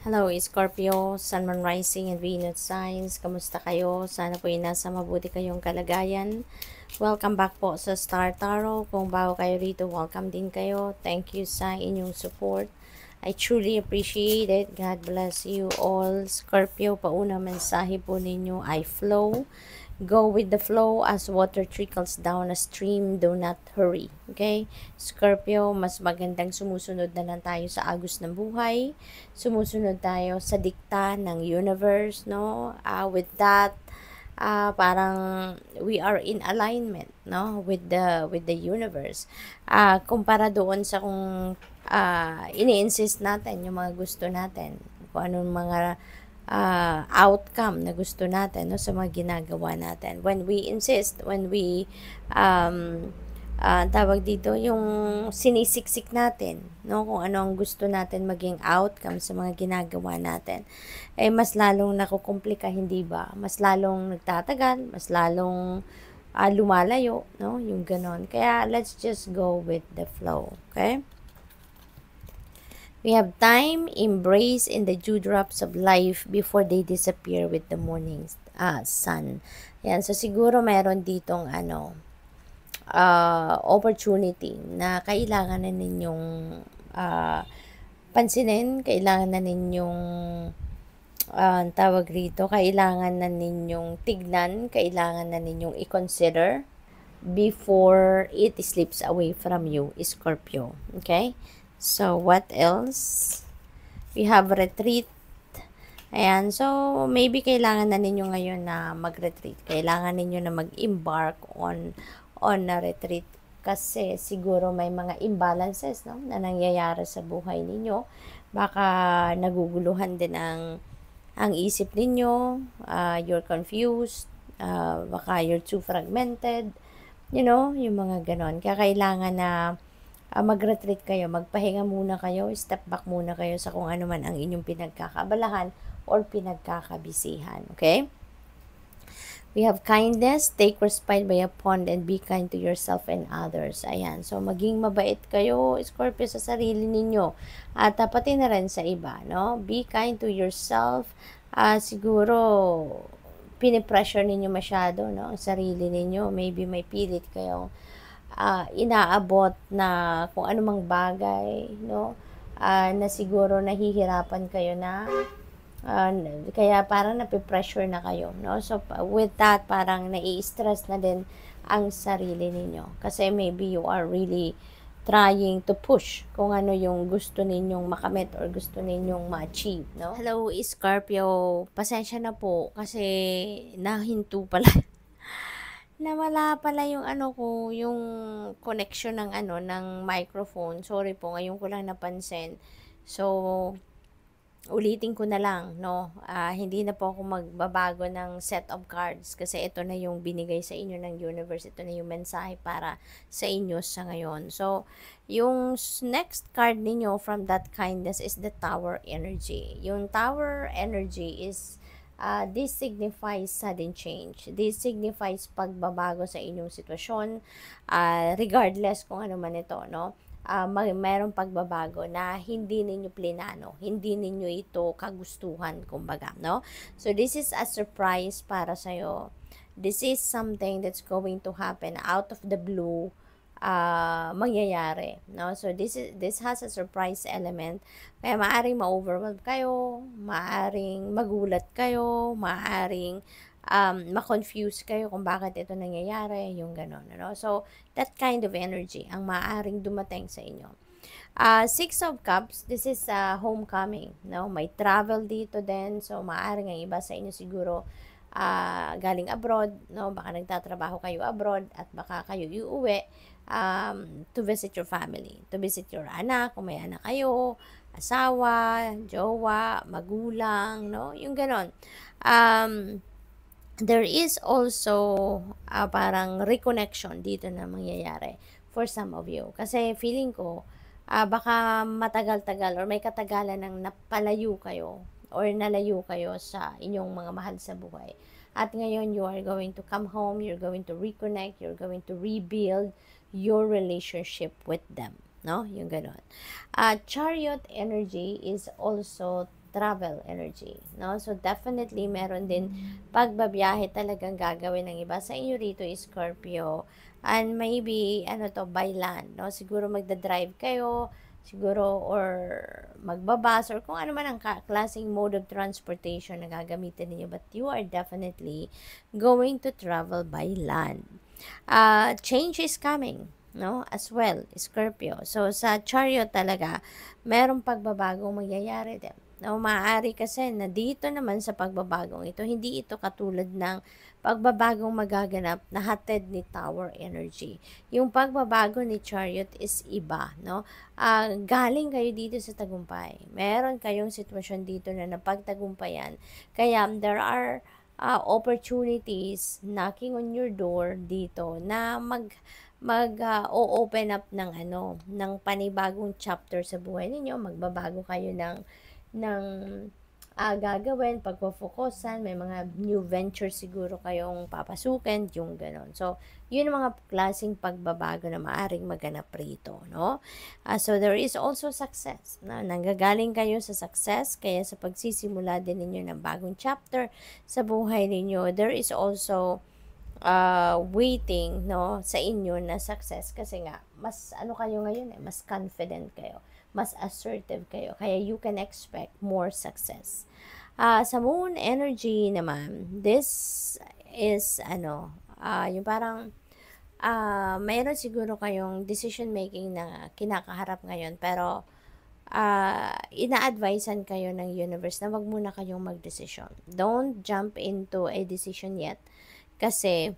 Hello, Scorpio, Sun, Moon, Rising, and Venus signs. Kamusta kayo? Sana po ay nasa mabuti kayong kalagayan. Welcome back po sa Star Tarot. Kung bago kayo rito, welcome din kayo. Thank you sa inyong support. I truly appreciate it. God bless you all. Scorpio, pauna mensahe po ninyo ay flow. Go with the flow as water trickles down a stream. Do not hurry. Okay? Scorpio, mas magandang sumusunod na lang tayo sa agos ng buhay. Sumusunod tayo sa dikta ng universe, no? With that, parang we are in alignment, no? With the universe. Kumpara doon sa kung ini-insist natin yung mga gusto natin, kung anong mga outcome na gusto natin, no, sa mga ginagawa natin. When we insist, when we tawag dito, yung sinisiksik natin, no, kung ano ang gusto natin maging outcome sa mga ginagawa natin, eh mas lalong nakukumplika, hindi ba? Mas lalong nagtatagal, mas lalong lumalayo, no, yung ganon. Kaya let's just go with the flow, okay? We have time, embrace in the dewdrops of life before they disappear with the morning sun. Yan, so siguro meron ditong opportunity na kailangan na ninyong pansinin, kailangan na ninyong tawag rito, kailangan na ninyong tignan, kailangan na ninyong i-consider before it slips away from you, Scorpio. Okay? So, what else? We have retreat. Ayan. So, maybe kailangan na ninyo ngayon na mag-retreat. Kailangan ninyo na mag-embark on a retreat. Kasi siguro may mga imbalances, no, na nangyayari sa buhay ninyo. Baka naguguluhan din ang isip ninyo. You're confused. Baka you're too fragmented. You know, yung mga ganon. Kaya kailangan na mag-retreat kayo, magpahinga muna kayo, step back muna kayo sa kung ano man ang inyong pinagkakabalahan or pinagkakabisihan. Okay? We have kindness, take respite by a pond, and be kind to yourself and others. Ayan. So, maging mabait kayo, Scorpio, sa sarili ninyo. At pati na rin sa iba, no? Be kind to yourself. Siguro, pinipressure ninyo masyado, no? Ang sarili ninyo. Maybe may pilit kayong inaabot na kung anumang bagay, no? Na siguro nahihirapan kayo na kaya parang nape-pressure na kayo, no? So with that, parang nai-stress na din ang sarili ninyo kasi maybe you are really trying to push kung ano yung gusto ninyong makamit or gusto ninyong ma-achieve, no? Hello, Scorpio. Pasensya na po kasi nahinto pala nawala pala yung yung connection ng ng microphone. Sorry po, ngayon ko lang napansin. So, ulitin ko na lang, no? Hindi na po ako magbabago ng set of cards kasi ito na yung binigay sa inyo ng universe. Ito na yung mensahe para sa inyo sa ngayon. So, yung next card ninyo from that kindness is the Tower Energy. Yung Tower Energy is this signifies sudden change. This signifies pagbabago sa inyong sitwasyon, regardless kung ano man ito, no? Mayroong pagbabago na hindi ninyo plinano, hindi ninyo ito kagustuhan, kumbaga, no? So, this is a surprise para sa'yo. This is something that's going to happen out of the blue, mangyayari, no? So this has a surprise element, kaya maaring ma-overwhelm kayo, maaring magulat kayo, maaring ma-confuse kayo kung bakit ito nangyayari, yung ganon, no? So that kind of energy ang maaring dumating sa inyo. Six of Cups, this is homecoming, no? May travel dito din, so maaring ang iba sa inyo siguro galing abroad, no? Baka nagtatrabaho kayo abroad at baka kayo iuwi to visit your family, to visit your anak, kung may anak kayo, asawa, jowa, magulang, no? Yung ganon. There is also parang reconnection dito na mangyayari for some of you. Kasi feeling ko, baka matagal-tagal or may katagalan ng napalayo kayo or nalayo kayo sa inyong mga mahal sa buhay. At ngayon, you are going to come home, you're going to reconnect, you're going to rebuild your relationship with them, no? Yung ganon. Chariot energy is also travel energy, no? So, definitely, meron din pagbabiyahe talagang gagawin ng iba sa inyo rito, Scorpio. And maybe, by land, no? Siguro magdadrive kayo, siguro, or magbabas, or kung ano man ang klaseng mode of transportation na gagamitin ninyo. But you are definitely going to travel by land. Change is coming, no? As well, Scorpio. So, sa chariot talaga, merong pagbabagong mangyayari din. No, maaari kasi na dito naman sa pagbabagong ito, hindi ito katulad ng pagbabagong magaganap na hatid ni Tower Energy. Yung pagbabago ni Chariot is iba, no? Galing kayo dito sa tagumpay. Meron kayong sitwasyon dito na napagtagumpayan. Kaya there are opportunities knocking on your door dito na o-open up ng panibagong chapter sa buhay ninyo. Magbabago kayo ng gagawin, pagpo-focusan, may mga new venture siguro kayong papasukin, yung ganon. So, yun ang mga klaseng pagbabago na maaring maganap rito, no? So, there is also success. Nanggagaling kayo sa success, kaya sa pagsisimula din ninyo ng bagong chapter sa buhay ninyo, there is also waiting, no, sa inyo na success, kasi nga mas kayo ngayon, mas confident kayo, mas assertive kayo, kaya you can expect more success. Sa moon energy naman, this is yung parang mayroon siguro kayong decision making na kinakaharap ngayon, pero ina-advisean kayo ng universe na wag muna kayong mag-decision. Don't jump into a decision yet, kasi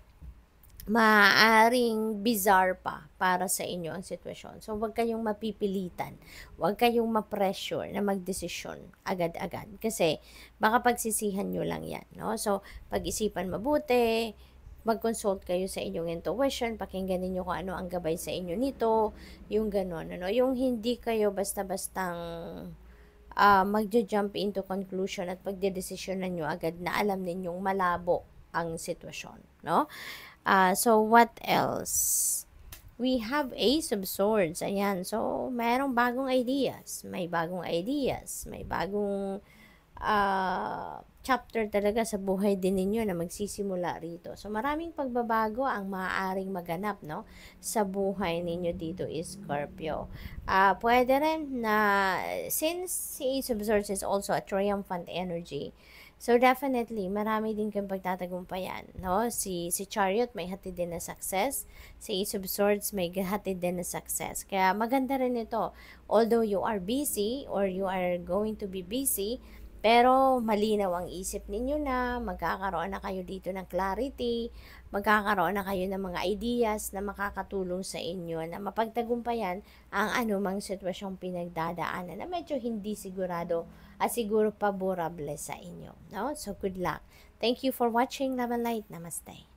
maaaring bizarre pa para sa inyo ang sitwasyon. So, huwag kayong mapipilitan. Huwag kayong ma-pressure na magdesisyon agad-agad. Kasi, baka pagsisihan nyo lang yan, no? So, pag-isipan mabuti, mag-consult kayo sa inyong intuition, pakinggan niyo kung ano ang gabay sa inyo nito, yung gano'n, Yung hindi kayo basta-bastang magja-jump into conclusion at pagdedesisyonan nyo agad na alam ninyong malabo ang sitwasyon, no? So, what else? We have Ace of Swords. Ayan. So, mayroong bagong ideas. May bagong ideas. May bagong chapter talaga sa buhay din ninyo na magsisimula rito. So, maraming pagbabago ang maaaring maganap, no? Sa buhay ninyo dito is Scorpio. Pwede rin na, since si Ace of Swords is also a triumphant energy, so, definitely, marami din kang pagtatagumpayan, no? Si Chariot may hatid din na success. Si Ace of Swords may hatid din na success. Kaya maganda rin ito. Although you are busy or you are going to be busy, pero malinaw ang isip ninyo na, magkakaroon na kayo dito ng clarity, magkakaroon na kayo ng mga ideas na makakatulong sa inyo na mapagtagumpayan ang anumang sitwasyong pinagdadaanan na medyo hindi sigurado at siguro paborable sa inyo, no? So, good luck. Thank you for watching. Love and light. Namaste.